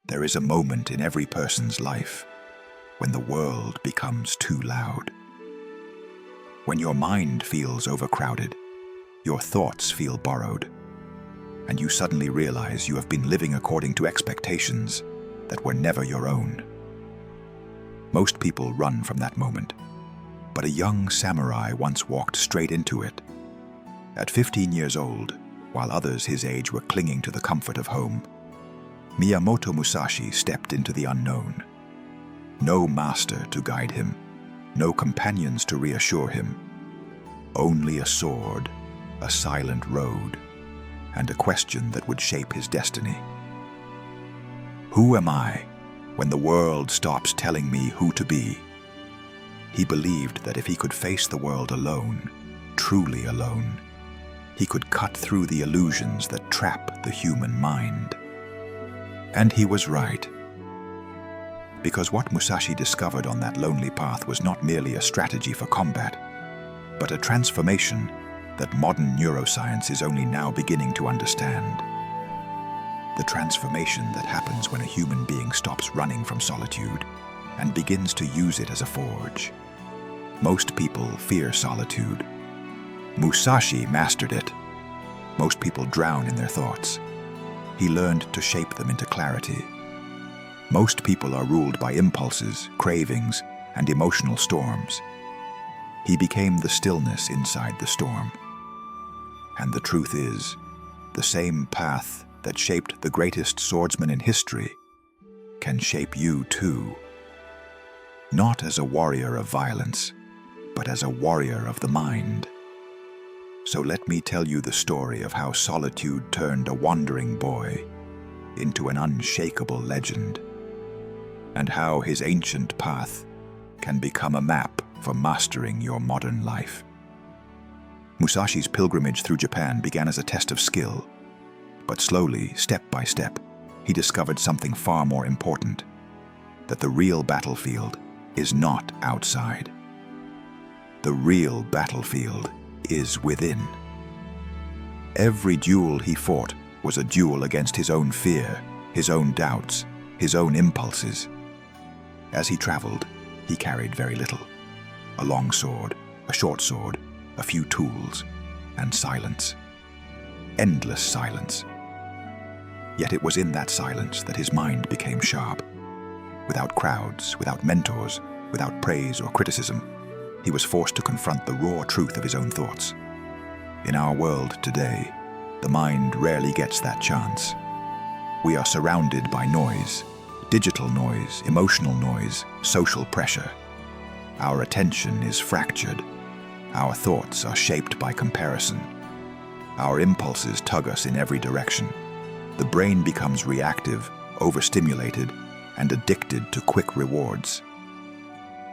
There is a moment in every person's life when the world becomes too loud. When your mind feels overcrowded, your thoughts feel borrowed, and you suddenly realize you have been living according to expectations that were never your own. Most people run from that moment, but a young samurai once walked straight into it. At 15 years old, while others his age were clinging to the comfort of home, Miyamoto Musashi stepped into the unknown. No master to guide him, no companions to reassure him, only a sword, a silent road, and a question that would shape his destiny. Who am I when the world stops telling me who to be? He believed that if he could face the world alone, truly alone, he could cut through the illusions that trap the human mind. And he was right. Because what Musashi discovered on that lonely path was not merely a strategy for combat, but a transformation that modern neuroscience is only now beginning to understand. The transformation that happens when a human being stops running from solitude and begins to use it as a forge. Most people fear solitude. Musashi mastered it. Most people drown in their thoughts. He learned to shape them into clarity. Most people are ruled by impulses, cravings, and emotional storms. He became the stillness inside the storm. And the truth is, the same path that shaped the greatest swordsman in history can shape you too. Not as a warrior of violence, but as a warrior of the mind. So let me tell you the story of how Solitude turned a wandering boy into an unshakable legend, and how his ancient path can become a map for mastering your modern life. Musashi's pilgrimage through Japan began as a test of skill, but slowly, step by step, he discovered something far more important: that the real battlefield is not outside. The real battlefield is within. Every duel he fought was a duel against his own fear, his own doubts, his own impulses. As he traveled, he carried very little: a long sword, a short sword, a few tools, and silence. Endless silence. Yet it was in that silence that his mind became sharp. Without crowds, without mentors, without praise or criticism, he was forced to confront the raw truth of his own thoughts. In our world today, the mind rarely gets that chance. We are surrounded by noise, digital noise, emotional noise, social pressure. Our attention is fractured. Our thoughts are shaped by comparison. Our impulses tug us in every direction. The brain becomes reactive, overstimulated, and addicted to quick rewards.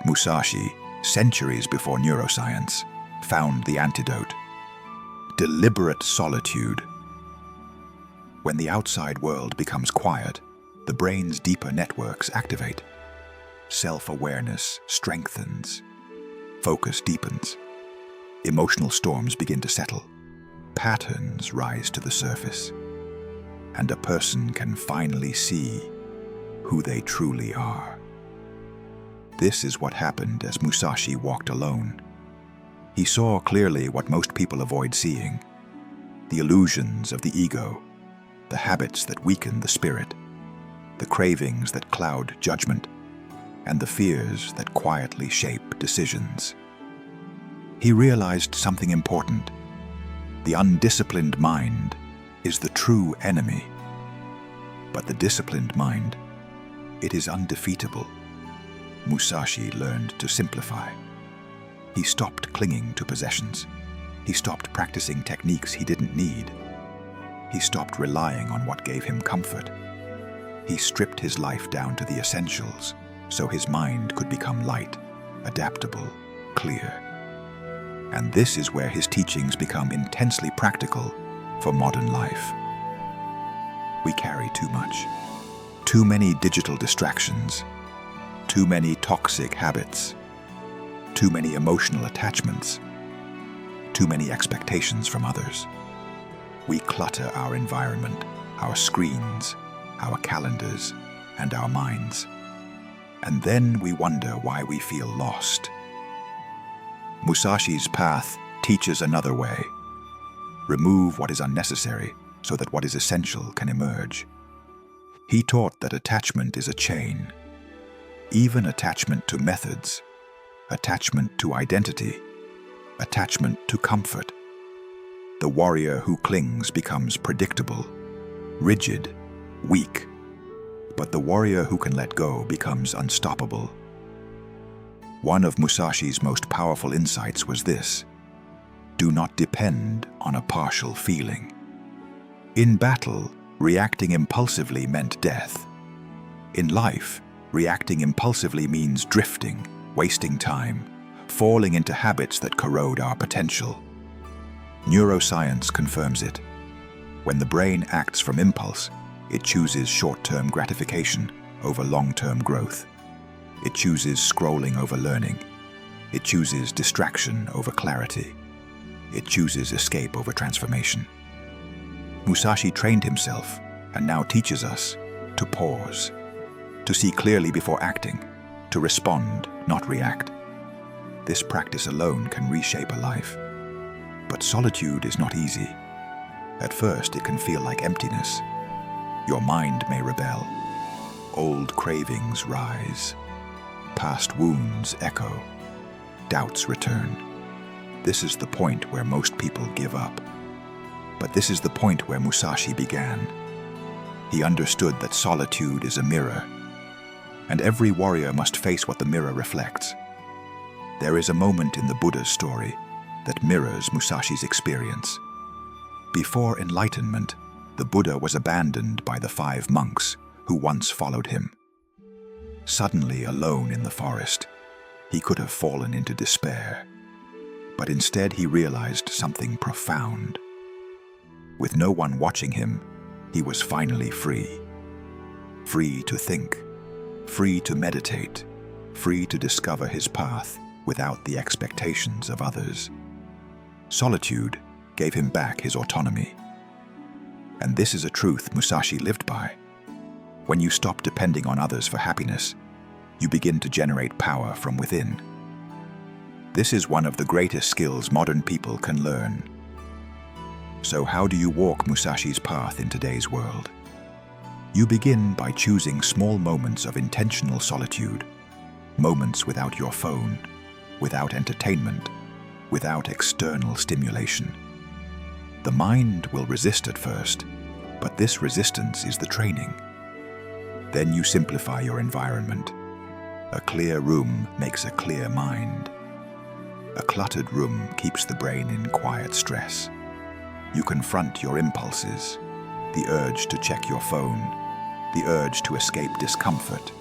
Musashi, centuries before neuroscience, found the antidote: deliberate solitude. When the outside world becomes quiet, the brain's deeper networks activate. Self-awareness strengthens. Focus deepens. Emotional storms begin to settle. Patterns rise to the surface. And a person can finally see who they truly are. This is what happened as Musashi walked alone. He saw clearly what most people avoid seeing: the illusions of the ego, the habits that weaken the spirit, the cravings that cloud judgment, and the fears that quietly shape decisions. He realized something important: the undisciplined mind is the true enemy. But the disciplined mind, it is undefeatable. Musashi learned to simplify. He stopped clinging to possessions. He stopped practicing techniques he didn't need. He stopped relying on what gave him comfort. He stripped his life down to the essentials so his mind could become light, adaptable, clear. And this is where his teachings become intensely practical for modern life. We carry too much. Too many digital distractions. Too many toxic habits. Too many emotional attachments. Too many expectations from others. We clutter our environment, our screens, our calendars, and our minds. And then we wonder why we feel lost. Musashi's path teaches another way. Remove what is unnecessary so that what is essential can emerge. He taught that attachment is a chain. Even attachment to methods, attachment to identity, attachment to comfort. The warrior who clings becomes predictable, rigid, weak. But the warrior who can let go becomes unstoppable. One of Musashi's most powerful insights was this: do not depend on a partial feeling. In battle, reacting impulsively meant death. In life, reacting impulsively means drifting, wasting time, falling into habits that corrode our potential. Neuroscience confirms it. When the brain acts from impulse, it chooses short-term gratification over long-term growth. It chooses scrolling over learning. It chooses distraction over clarity. It chooses escape over transformation. Musashi trained himself and now teaches us to pause, to see clearly before acting, to respond, not react. This practice alone can reshape a life. But solitude is not easy. At first, it can feel like emptiness. Your mind may rebel. Old cravings rise. Past wounds echo. Doubts return. This is the point where most people give up. But this is the point where Musashi began. He understood that solitude is a mirror, and every warrior must face what the mirror reflects. There is a moment in the Buddha's story that mirrors Musashi's experience. Before enlightenment, the Buddha was abandoned by the 5 monks who once followed him. Suddenly alone in the forest, he could have fallen into despair. But instead he realized something profound. With no one watching him, he was finally free. Free to think, free to meditate, free to discover his path without the expectations of others. Solitude gave him back his autonomy. And this is a truth Musashi lived by. When you stop depending on others for happiness, you begin to generate power from within. This is one of the greatest skills modern people can learn. So how do you walk Musashi's path in today's world? You begin by choosing small moments of intentional solitude, moments without your phone, without entertainment, without external stimulation. The mind will resist at first, but this resistance is the training. Then you simplify your environment. A clear room makes a clear mind. A cluttered room keeps the brain in quiet stress. You confront your impulses, the urge to check your phone, the urge to escape discomfort,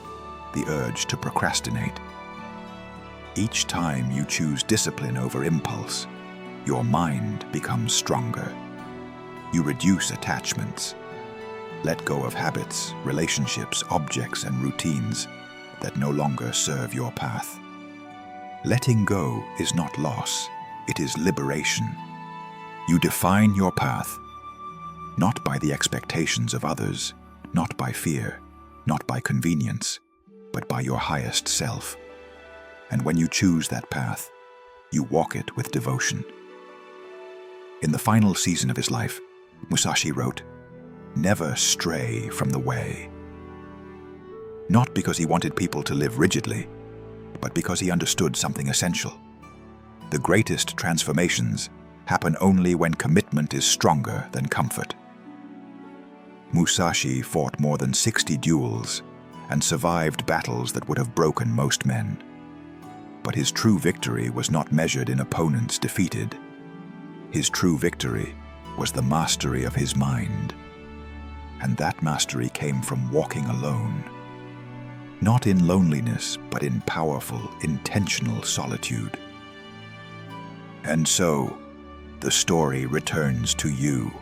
the urge to procrastinate. Each time you choose discipline over impulse, your mind becomes stronger. You reduce attachments. Let go of habits, relationships, objects, and routines that no longer serve your path. Letting go is not loss, it is liberation. You define your path, not by the expectations of others, not by fear, not by convenience, but by your highest self. And when you choose that path, you walk it with devotion. In the final season of his life, Musashi wrote, "Never stray from the way." Not because he wanted people to live rigidly, but because he understood something essential. The greatest transformations happen only when commitment is stronger than comfort. Musashi fought more than 60 duels and survived battles that would have broken most men. But his true victory was not measured in opponents defeated. His true victory was the mastery of his mind. And that mastery came from walking alone. Not in loneliness, but in powerful, intentional solitude. And so, the story returns to you.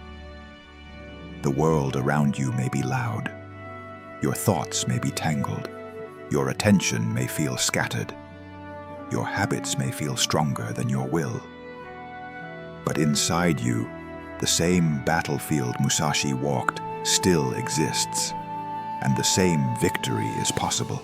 The world around you may be loud. Your thoughts may be tangled. Your attention may feel scattered. Your habits may feel stronger than your will. But inside you, the same battlefield Musashi walked still exists. and the same victory is possible.